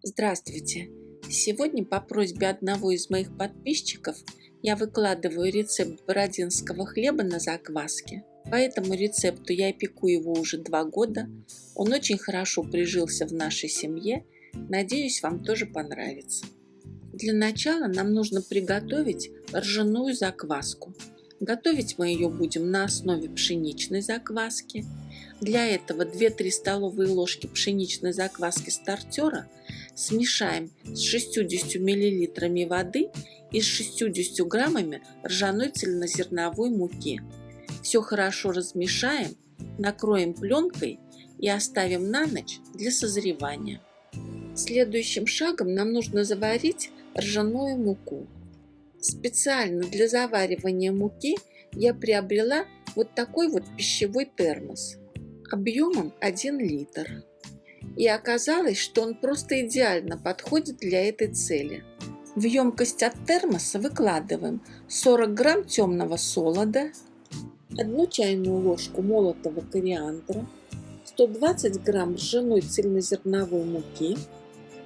Здравствуйте! Сегодня по просьбе одного из моих подписчиков я выкладываю рецепт бородинского хлеба на закваске. По этому рецепту я пеку его уже 2 года. Он очень хорошо прижился в нашей семье. Надеюсь, вам тоже понравится. Для начала нам нужно приготовить ржаную закваску. Готовить мы ее будем на основе пшеничной закваски. Для этого 2-3 столовые ложки пшеничной закваски стартера смешаем с 60 мл воды и с 60 граммами ржаной цельнозерновой муки. Все хорошо размешаем, накроем пленкой и оставим на ночь для созревания. Следующим шагом нам нужно заварить ржаную муку. Специально для заваривания муки я приобрела вот такой вот пищевой термос объемом 1 литр. И оказалось, что он просто идеально подходит для этой цели. В емкость от термоса выкладываем 40 грамм темного солода, 1 чайную ложку молотого кориандра, 120 грамм ржаной цельнозерновой муки.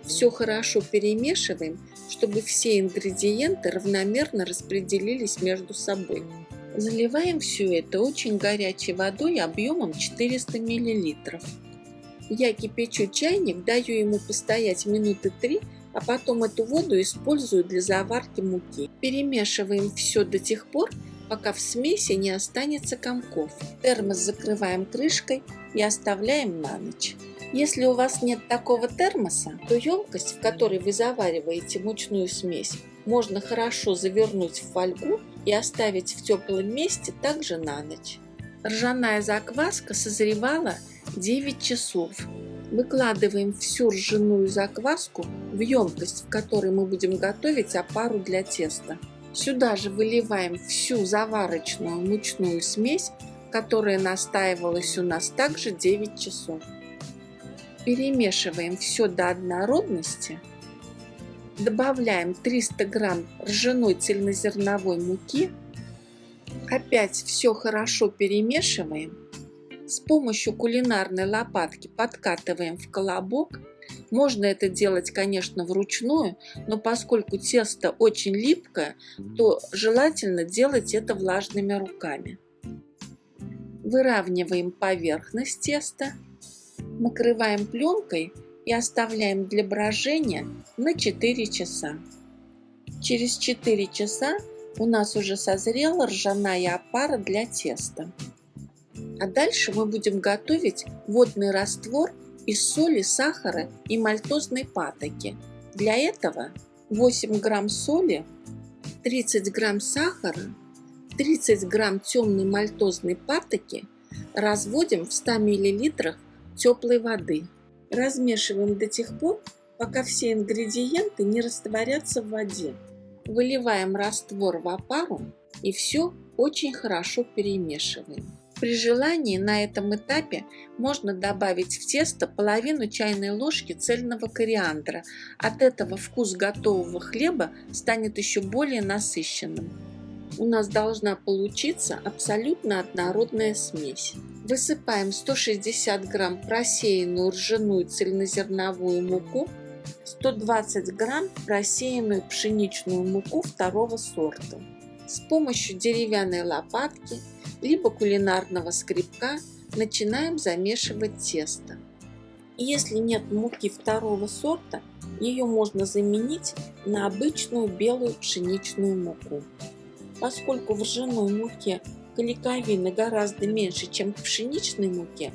Все хорошо перемешиваем, чтобы все ингредиенты равномерно распределились между собой. Заливаем все это очень горячей водой объемом 400 мл. Я кипячу чайник, даю ему постоять минуты 3, а потом эту воду использую для заварки муки. Перемешиваем все до тех пор, пока в смеси не останется комков. Термос закрываем крышкой и оставляем на ночь. Если у вас нет такого термоса, то емкость, в которой вы завариваете мучную смесь, можно хорошо завернуть в фольгу и оставить в теплом месте также на ночь. Ржаная закваска созревала 9 часов. Выкладываем всю ржаную закваску в емкость, в которой мы будем готовить опару для теста. Сюда же выливаем всю заварочную мучную смесь, которая настаивалась у нас также 9 часов. Перемешиваем все до однородности. Добавляем 300 грамм ржаной цельнозерновой муки. Опять все хорошо перемешиваем. С помощью кулинарной лопатки подкатываем в колобок. Можно это делать, конечно, вручную, но поскольку тесто очень липкое, то желательно делать это влажными руками. Выравниваем поверхность теста. Накрываем пленкой и оставляем для брожения на 4 часа. Через 4 часа у нас уже созрела ржаная опара для теста. А дальше мы будем готовить водный раствор из соли, сахара и мальтозной патоки. Для этого 8 грамм соли, 30 грамм сахара, 30 грамм темной мальтозной патоки разводим в 100 мл теплой воды. Размешиваем до тех пор, пока все ингредиенты не растворятся в воде. Выливаем раствор в опару и все очень хорошо перемешиваем. При желании на этом этапе можно добавить в тесто половину чайной ложки цельного кориандра. От этого вкус готового хлеба станет еще более насыщенным. У нас должна получиться абсолютно однородная смесь. Высыпаем 160 грамм просеянную ржаную цельнозерновую муку, 120 грамм просеянную пшеничную муку второго сорта. С помощью деревянной лопатки либо кулинарного скребка начинаем замешивать тесто. Если нет муки второго сорта, ее можно заменить на обычную белую пшеничную муку. Поскольку в ржаной муке клейковины гораздо меньше, чем в пшеничной муке,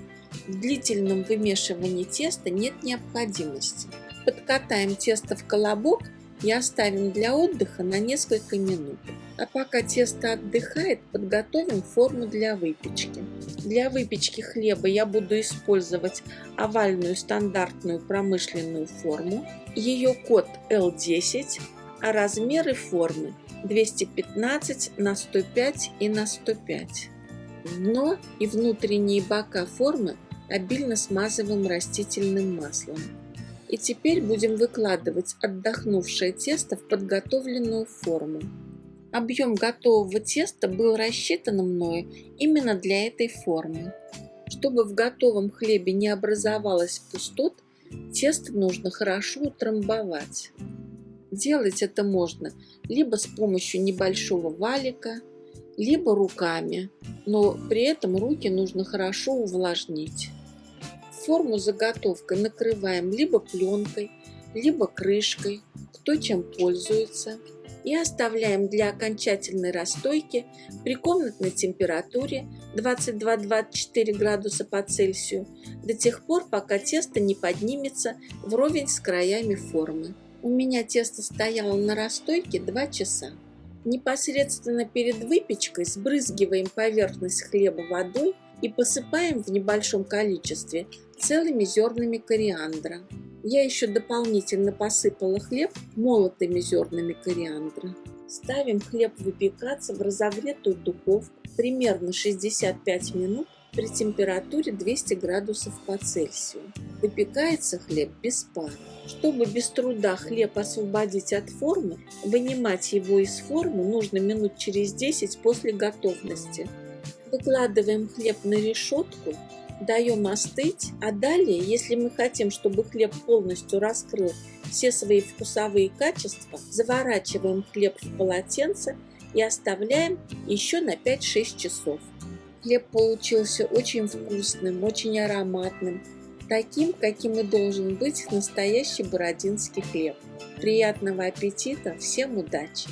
в длительном вымешивании теста нет необходимости. Подкатаем тесто в колобок и оставим для отдыха на несколько минут. А пока тесто отдыхает, подготовим форму для выпечки. Для выпечки хлеба я буду использовать овальную стандартную промышленную форму. Ее код L10, а размеры формы 215 на 105 и на 105. Дно и внутренние бока формы обильно смазываем растительным маслом. И теперь будем выкладывать отдохнувшее тесто в подготовленную форму. Объем готового теста был рассчитан мною именно для этой формы. Чтобы в готовом хлебе не образовалось пустот, Тесто нужно хорошо утрамбовать. Делать это можно либо с помощью небольшого валика, либо руками, но при этом руки нужно хорошо увлажнить. Форму с заготовкой накрываем либо пленкой, либо крышкой, кто чем пользуется, и оставляем для окончательной расстойки при комнатной температуре 22-24 градуса по Цельсию до тех пор, пока тесто не поднимется вровень с краями формы. У меня тесто стояло на расстойке 2 часа. Непосредственно перед выпечкой сбрызгиваем поверхность хлеба водой и посыпаем в небольшом количестве целыми зернами кориандра. Я еще дополнительно посыпала хлеб молотыми зернами кориандра. Ставим хлеб выпекаться в разогретую духовку примерно 65 минут при температуре 200 градусов по Цельсию. Выпекается хлеб без пара. Чтобы без труда хлеб освободить от формы, вынимать его из формы нужно минут через 10 после готовности. Выкладываем хлеб на решетку, даем остыть, а далее, если мы хотим, чтобы хлеб полностью раскрыл все свои вкусовые качества, заворачиваем хлеб в полотенце и оставляем еще на 5-6 часов. Хлеб получился очень вкусным, очень ароматным, таким, каким и должен быть настоящий бородинский хлеб. Приятного аппетита, всем удачи!